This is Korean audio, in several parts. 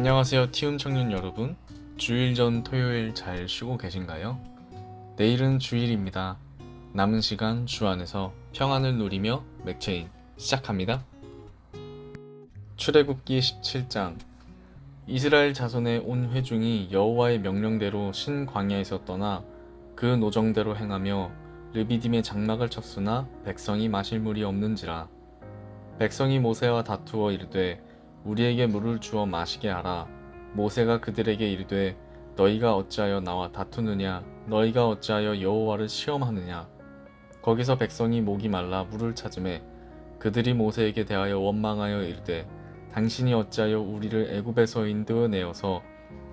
안녕하세요 티움 청년 여러분. 주일 전 토요일 잘 쉬고 계신가요? 내일은 주일입니다. 남은 시간 주 안에서 평안을 누리며 맥체인 시작합니다. 출애굽기 17장. 이스라엘 자손의 온 회중이 여호와의 명령대로 신 광야에서 떠나 그 노정대로 행하며 르비딤의 장막을 쳤으나 백성이 마실 물이 없는지라. 백성이 모세와 다투어 이르되 우리에게 물을 주어 마시게 하라. 모세가 그들에게 이르되 너희가 어찌하여 나와 다투느냐? 너희가 어찌하여 여호와를 시험하느냐? 거기서 백성이 목이 말라 물을 찾으매 그들이 모세에게 대하여 원망하여 이르되 당신이 어찌하여 우리를 애굽에서 인도내어서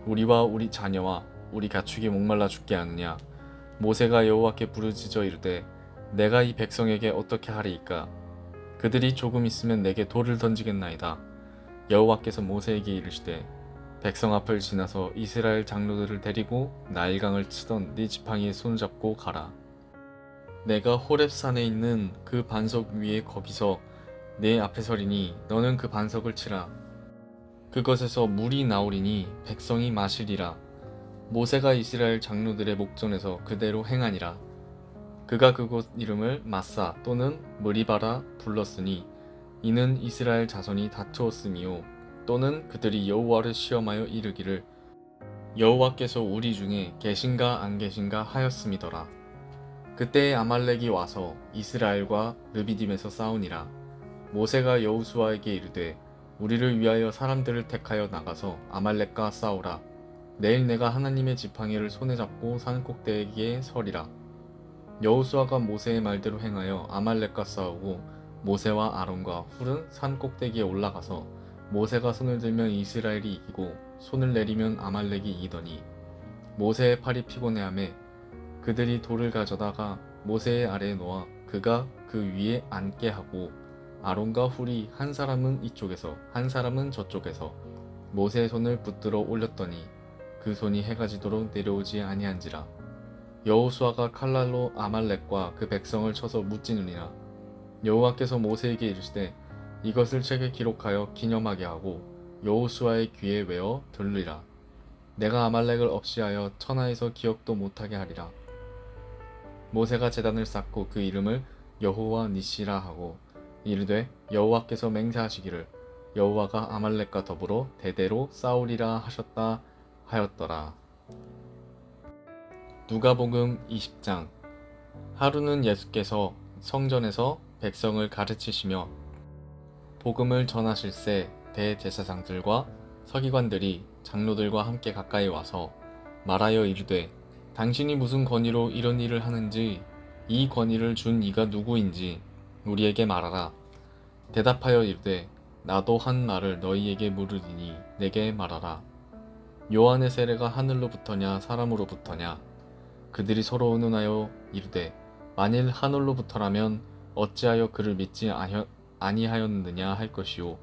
우리와 우리 자녀와 우리 가축이 목말라 죽게 하느냐? 모세가 여호와께 부르짖어 이르되 내가 이 백성에게 어떻게 하리이까? 그들이 조금 있으면 내게 돌을 던지겠나이다. 여호와께서 모세에게 이르시되 백성 앞을 지나서 이스라엘 장로들을 데리고 나일강을 치던 네 지팡이에 손잡고 가라. 내가 호렙산에 있는 그 반석 위에 거기서 내 앞에 서리니 너는 그 반석을 치라. 그것에서 물이 나오리니 백성이 마시리라. 모세가 이스라엘 장로들의 목전에서 그대로 행하니라. 그가 그곳 이름을 마사 또는 무리바라 불렀으니 이는 이스라엘 자손이 다투었음이요 또는 그들이 여호와를 시험하여 이르기를 여호와께서 우리 중에 계신가 안 계신가 하였음이더라. 그때에 아말렉이 와서 이스라엘과 르비딤에서 싸우니라. 모세가 여호수아에게 이르되 우리를 위하여 사람들을 택하여 나가서 아말렉과 싸우라. 내일 내가 하나님의 지팡이를 손에 잡고 산 꼭대기에 서리라. 여호수아가 모세의 말대로 행하여 아말렉과 싸우고 모세와 아론과 훌은 산 꼭대기에 올라가서 모세가 손을 들면 이스라엘이 이기고 손을 내리면 아말렉이 이기더니 모세의 팔이 피곤해하매 그들이 돌을 가져다가 모세의 아래에 놓아 그가 그 위에 앉게 하고 아론과 훌이 한 사람은 이쪽에서 한 사람은 저쪽에서 모세의 손을 붙들어 올렸더니 그 손이 해가 지도록 내려오지 아니한지라. 여호수아가 칼날로 아말렉과 그 백성을 쳐서 무찌느니라. 여호와께서 모세에게 이르시되 이것을 책에 기록하여 기념하게 하고 여호수아의 귀에 외어 들으리라. 내가 아말렉을 없이하여 천하에서 기억도 못하게 하리라. 모세가 제단을 쌓고 그 이름을 여호와 니시라 하고 이르되 여호와께서 맹세하시기를 여호와가 아말렉과 더불어 대대로 싸우리라 하셨다 하였더라. 누가복음 20장. 하루는 예수께서 성전에서 백성을 가르치시며 복음을 전하실새 대제사장들과 서기관들이 장로들과 함께 가까이 와서 말하여 이르되 당신이 무슨 권위로 이런 일을 하는지 이 권위를 준 이가 누구인지 우리에게 말하라. 대답하여 이르되 나도 한 말을 너희에게 물으리니 내게 말하라. 요한의 세례가 하늘로부터냐 사람으로부터냐? 그들이 서로 의논하여 이르되 만일 하늘로부터라면 어찌하여 그를 믿지 아니하였느냐 할 것이요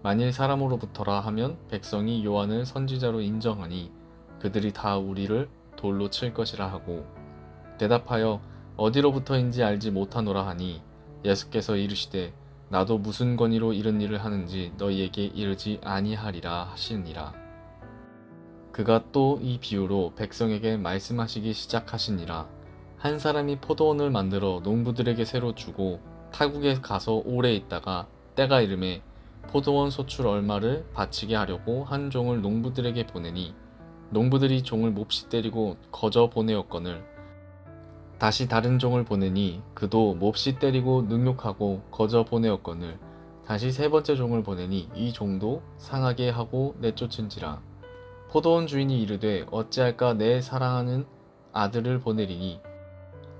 만일 사람으로부터라 하면 백성이 요한을 선지자로 인정하니 그들이 다 우리를 돌로 칠 것이라 하고 대답하여 어디로부터인지 알지 못하노라 하니 예수께서 이르시되 나도 무슨 권위로 이런 일을 하는지 너희에게 이르지 아니하리라 하시니라. 그가 또 이 비유로 백성에게 말씀하시기 시작하시니라. 한 사람이 포도원을 만들어 농부들에게 새로 주고 타국에 가서 오래 있다가 때가 이르매 포도원 소출 얼마를 바치게 하려고 한 종을 농부들에게 보내니 농부들이 종을 몹시 때리고 거저 보내었거늘 다시 다른 종을 보내니 그도 몹시 때리고 능욕하고 거저 보내었거늘 다시 세 번째 종을 보내니 이 종도 상하게 하고 내쫓은지라. 포도원 주인이 이르되 어찌할까 내 사랑하는 아들을 보내리니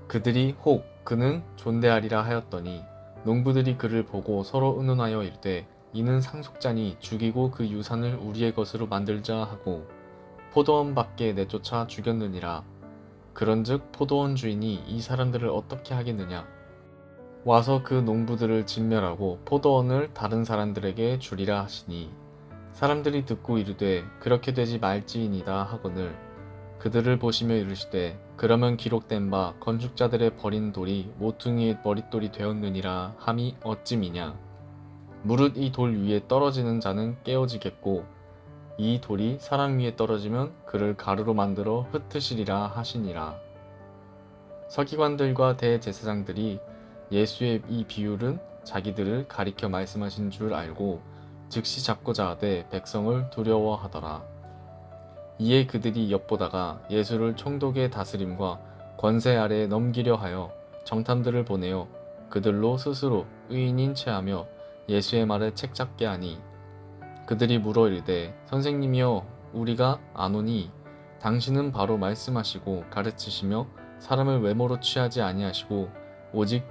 그들이 혹 그는 존대하리라 하였더니 농부들이 그를 보고 서로 의논하여 이르되 이는 상속자니 죽이고 그 유산을 우리의 것으로 만들자 하고 포도원 밖에 내쫓아 죽였느니라. 그런즉 포도원 주인이 이 사람들을 어떻게 하겠느냐? 와서 그 농부들을 진멸하고 포도원을 다른 사람들에게 주리라 하시니 사람들이 듣고 이르되 그렇게 되지 말지이니이다 하거늘 그들을 보시며 이르시되 그러면 기록된 바 건축자들의 버린 돌이 모퉁이의 머릿돌이 되었느니라 함이 어찌미냐. 무릇 이 돌 위에 떨어지는 자는 깨어지겠고 이 돌이 사람 위에 떨어지면 그를 가루로 만들어 흩으시리라 하시니라. 서기관들과 대제사장들이 예수의 이 비유는 자기들을 가리켜 말씀하신 줄 알고 즉시 잡고자 하되 백성을 두려워하더라. 이에 그들이 엿보다가 예수를 총독의 다스림과 권세 아래에 넘기려 하여 정탐들을 보내어 그들로 스스로 의인인 체하며 예수의 말에 책잡게 하니, 그들이 물어 이르되 선생님이여 우리가 아노니 당신은 바로 말씀하시고 가르치시며 사람을 외모로 취하지 아니하시고 오직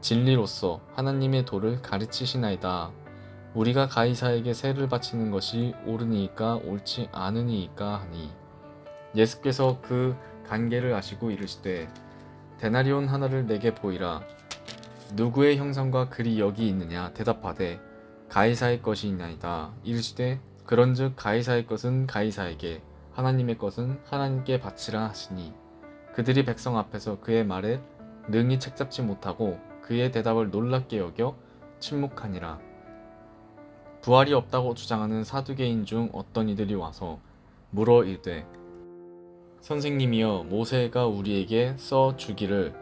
진리로서 하나님의 도를 가르치시나이다. 우리가 가이사에게 세를 바치는 것이 옳으니이까 옳지 않으니이까 하니, 예수께서 그 관계를 아시고 이르시되 데나리온 하나를 내게 보이라. 누구의 형상과 글이 여기 있느냐 대답하되 가이사의 것이나이다. 이르시되 그런즉 가이사의 것은 가이사에게, 하나님의 것은 하나님께 바치라 하시니, 그들이 백성 앞에서 그의 말에 능히 책잡지 못하고 그의 대답을 놀랍게 여겨 침묵하니라. 부활이 없다고 주장하는 사두개인 중 어떤 이들이 와서 물어 이르되 선생님이여 모세가 우리에게 써 주기를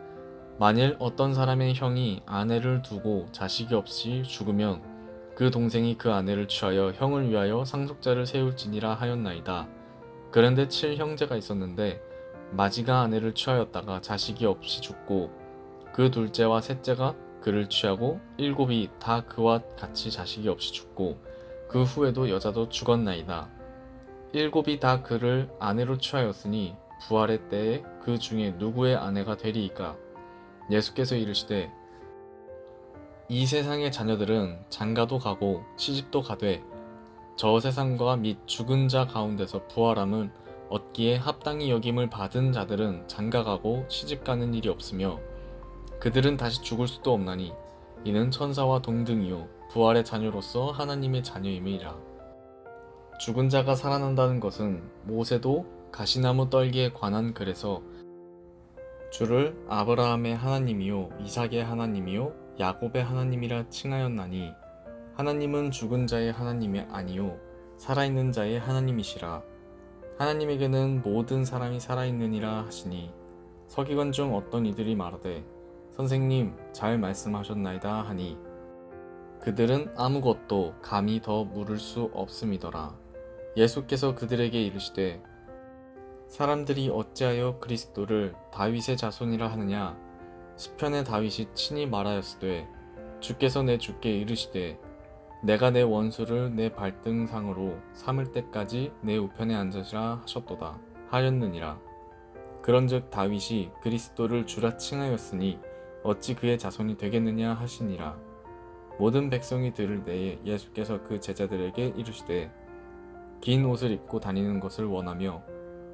만일 어떤 사람의 형이 아내를 두고 자식이 없이 죽으면 그 동생이 그 아내를 취하여 형을 위하여 상속자를 세울지니라 하였나이다. 그런데 7형제가 있었는데 마지가 아내를 취하였다가 자식이 없이 죽고 그 둘째와 셋째가 그를 취하고 7이 다 그와 같이 자식이 없이 죽고 그 후에도 여자도 죽었나이다. 7이 다 그를 아내로 취하였으니 부활의 때에 그 중에 누구의 아내가 되리이까? 예수께서 이르시되 이 세상의 자녀들은 장가도 가고 시집도 가되 저 세상과 및 죽은 자 가운데서 부활함을 얻기에 합당히 여김을 받은 자들은 장가가고 시집가는 일이 없으며 그들은 다시 죽을 수도 없나니 이는 천사와 동등이요 부활의 자녀로서 하나님의 자녀임이라. 죽은 자가 살아난다는 것은 모세도 가시나무 떨기에 관한 글에서 주를 아브라함의 하나님이요 이삭의 하나님이요 야곱의 하나님이라 칭하였나니, 하나님은 죽은 자의 하나님이 아니요 살아있는 자의 하나님이시라. 하나님에게는 모든 사람이 살아있느니라 하시니, 서기관 중 어떤 이들이 말하되 선생님 잘 말씀하셨나이다 하니, 그들은 아무것도 감히 더 물을 수 없음이더라. 예수께서 그들에게 이르시되 사람들이 어찌하여 그리스도를 다윗의 자손이라 하느냐? 시편의 다윗이 친히 말하였으되 주께서 내 주께 이르시되 내가 내 원수를 내 발등상으로 삼을 때까지 내 우편에 앉으시라 하셨도다 하였느니라. 그런즉 다윗이 그리스도를 주라 칭하였으니 어찌 그의 자손이 되겠느냐 하시니라. 모든 백성이 들을 때에 예수께서 그 제자들에게 이르시되 긴 옷을 입고 다니는 것을 원하며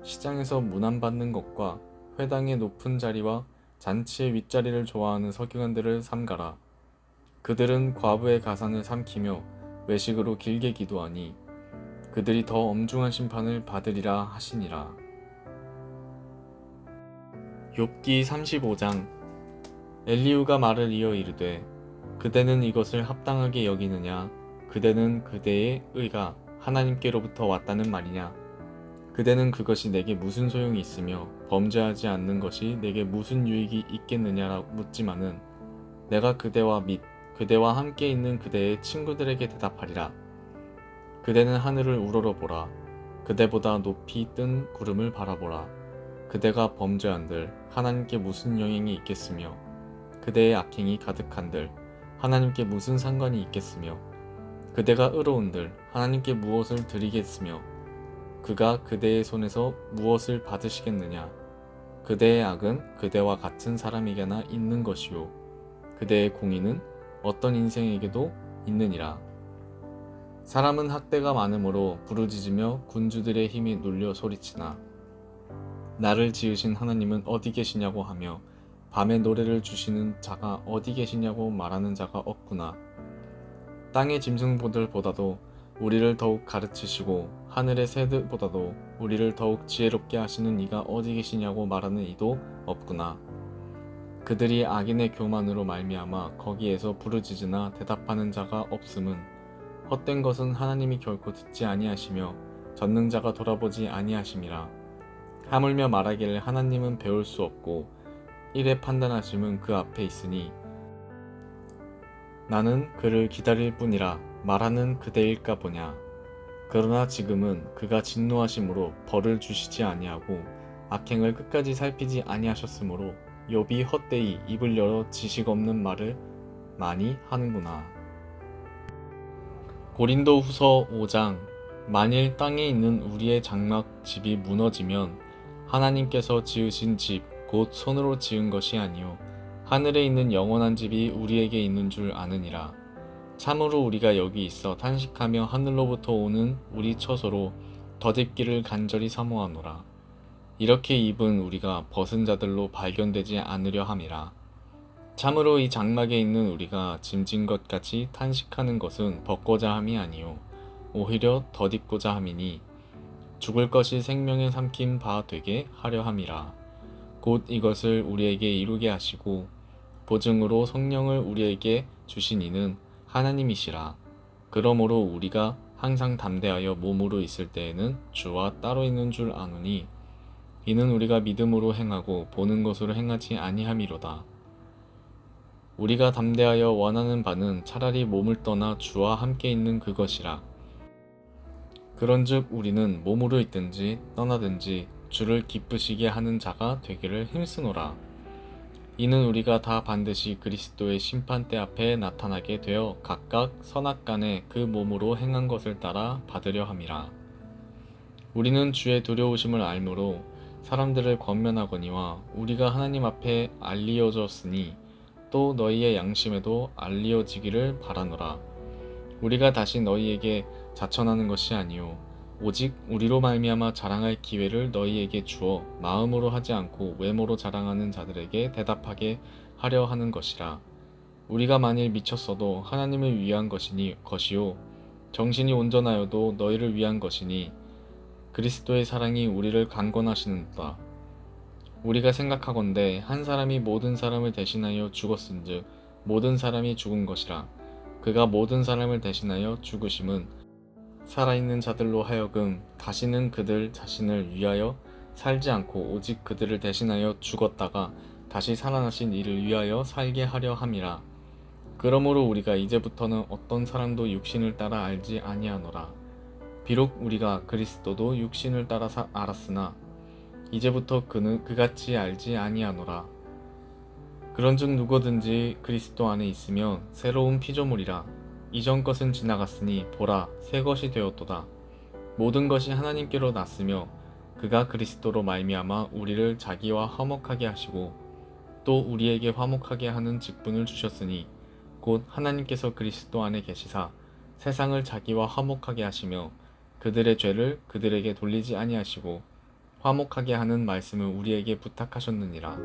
시장에서 문안받는 것과 회당의 높은 자리와 잔치의 윗자리를 좋아하는 서기관들을 삼가라. 그들은 과부의 가산을 삼키며 외식으로 길게 기도하니 그들이 더 엄중한 심판을 받으리라 하시니라. 욥기 35장. 엘리후가 말을 이어 이르되 그대는 이것을 합당하게 여기느냐? 그대는 그대의 의가 하나님께로부터 왔다는 말이냐? 그대는 그것이 내게 무슨 소용이 있으며 범죄하지 않는 것이 내게 무슨 유익이 있겠느냐라고 묻지만은 내가 그대와 및 그대와 함께 있는 그대의 친구들에게 대답하리라. 그대는 하늘을 우러러보라. 그대보다 높이 뜬 구름을 바라보라. 그대가 범죄한들 하나님께 무슨 영향이 있겠으며 그대의 악행이 가득한들 하나님께 무슨 상관이 있겠으며 그대가 의로운들 하나님께 무엇을 드리겠으며 그가 그대의 손에서 무엇을 받으시겠느냐? 그대의 악은 그대와 같은 사람에게나 있는 것이요 그대의 공의는 어떤 인생에게도 있느니라. 사람은 학대가 많으므로 부르짖으며 군주들의 힘이 눌려 소리치나 나를 지으신 하나님은 어디 계시냐고 하며 밤에 노래를 주시는 자가 어디 계시냐고 말하는 자가 없구나. 땅의 짐승들보다도 우리를 더욱 가르치시고 하늘의 새들보다도 우리를 더욱 지혜롭게 하시는 이가 어디 계시냐고 말하는 이도 없구나. 그들이 악인의 교만으로 말미암아 거기에서 부르짖으나 대답하는 자가 없음은 헛된 것은 하나님이 결코 듣지 아니하시며 전능자가 돌아보지 아니하심이라. 하물며 말하기를 하나님은 배울 수 없고 이래 판단하심은 그 앞에 있으니 나는 그를 기다릴 뿐이라 말하는 그대일까 보냐. 그러나 지금은 그가 진노하심으로 벌을 주시지 아니하고 악행을 끝까지 살피지 아니하셨으므로 욥이 헛되이 입을 열어 지식 없는 말을 많이 하는구나. 고린도 후서 5장. 만일 땅에 있는 우리의 장막 집이 무너지면 하나님께서 지으신 집 곧 손으로 지은 것이 아니요 하늘에 있는 영원한 집이 우리에게 있는 줄 아느니라. 참으로 우리가 여기 있어 탄식하며 하늘로부터 오는 우리 처소로 덧입기를 간절히 사모하노라. 이렇게 입은 우리가 벗은 자들로 발견되지 않으려 함이라. 참으로 이 장막에 있는 우리가 짐진 것 같이 탄식하는 것은 벗고자 함이 아니요 오히려 덧입고자 함이니 죽을 것이 생명에 삼킨 바 되게 하려 함이라. 곧 이것을 우리에게 이루게 하시고 보증으로 성령을 우리에게 주신 이는 하나님이시라. 그러므로 우리가 항상 담대하여 몸으로 있을 때에는 주와 따로 있는 줄 아노니 이는 우리가 믿음으로 행하고 보는 것으로 행하지 아니함이로다. 우리가 담대하여 원하는 바는 차라리 몸을 떠나 주와 함께 있는 그것이라. 그런즉 우리는 몸으로 있든지 떠나든지 주를 기쁘시게 하는 자가 되기를 힘쓰노라. 이는 우리가 다 반드시 그리스도의 심판대 앞에 나타나게 되어 각각 선악간에 그 몸으로 행한 것을 따라 받으려 함이라. 우리는 주의 두려우심을 알므로 사람들을 권면하거니와 우리가 하나님 앞에 알리어졌으니 또 너희의 양심에도 알리어지기를 바라노라. 우리가 다시 너희에게 자천하는 것이 아니요 오직 우리로 말미암아 자랑할 기회를 너희에게 주어 마음으로 하지 않고 외모로 자랑하는 자들에게 대답하게 하려 하는 것이라. 우리가 만일 미쳤어도 하나님을 위한 것이요 정신이 온전하여도 너희를 위한 것이니 그리스도의 사랑이 우리를 강권하시는도다. 우리가 생각하건대 한 사람이 모든 사람을 대신하여 죽었은즉 모든 사람이 죽은 것이라. 그가 모든 사람을 대신하여 죽으심은 살아있는 자들로 하여금 다시는 그들 자신을 위하여 살지 않고 오직 그들을 대신하여 죽었다가 다시 살아나신 이를 위하여 살게 하려 함이라. 그러므로 우리가 이제부터는 어떤 사람도 육신을 따라 알지 아니하노라. 비록 우리가 그리스도도 육신을 따라 알았으나 이제부터 그는 그같이 알지 아니하노라. 그런즉 누구든지 그리스도 안에 있으면 새로운 피조물이라. 이전 것은 지나갔으니 보라 새 것이 되었도다. 모든 것이 하나님께로 났으며 그가 그리스도로 말미암아 우리를 자기와 화목하게 하시고 또 우리에게 화목하게 하는 직분을 주셨으니 곧 하나님께서 그리스도 안에 계시사 세상을 자기와 화목하게 하시며 그들의 죄를 그들에게 돌리지 아니하시고 화목하게 하는 말씀을 우리에게 부탁하셨느니라.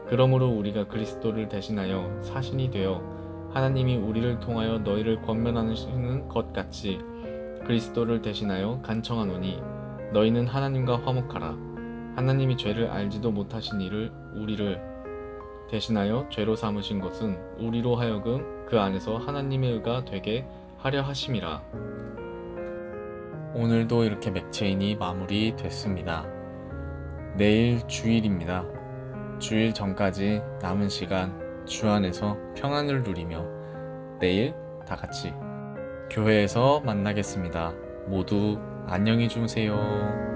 그러므로 우리가 그리스도를 대신하여 사신이 되어 하나님이 우리를 통하여 너희를 권면하시는 것 같이 그리스도를 대신하여 간청하노니 너희는 하나님과 화목하라. 하나님이 죄를 알지도 못하신 이를 우리를 대신하여 죄로 삼으신 것은 우리로 하여금 그 안에서 하나님의 의가 되게 하려 하심이라. 오늘도 이렇게 맥체인이 마무리됐습니다. 내일 주일입니다. 주일 전까지 남은 시간 주 안에서 평안을 누리며 내일 다 같이 교회에서 만나겠습니다. 모두 안녕히 주무세요.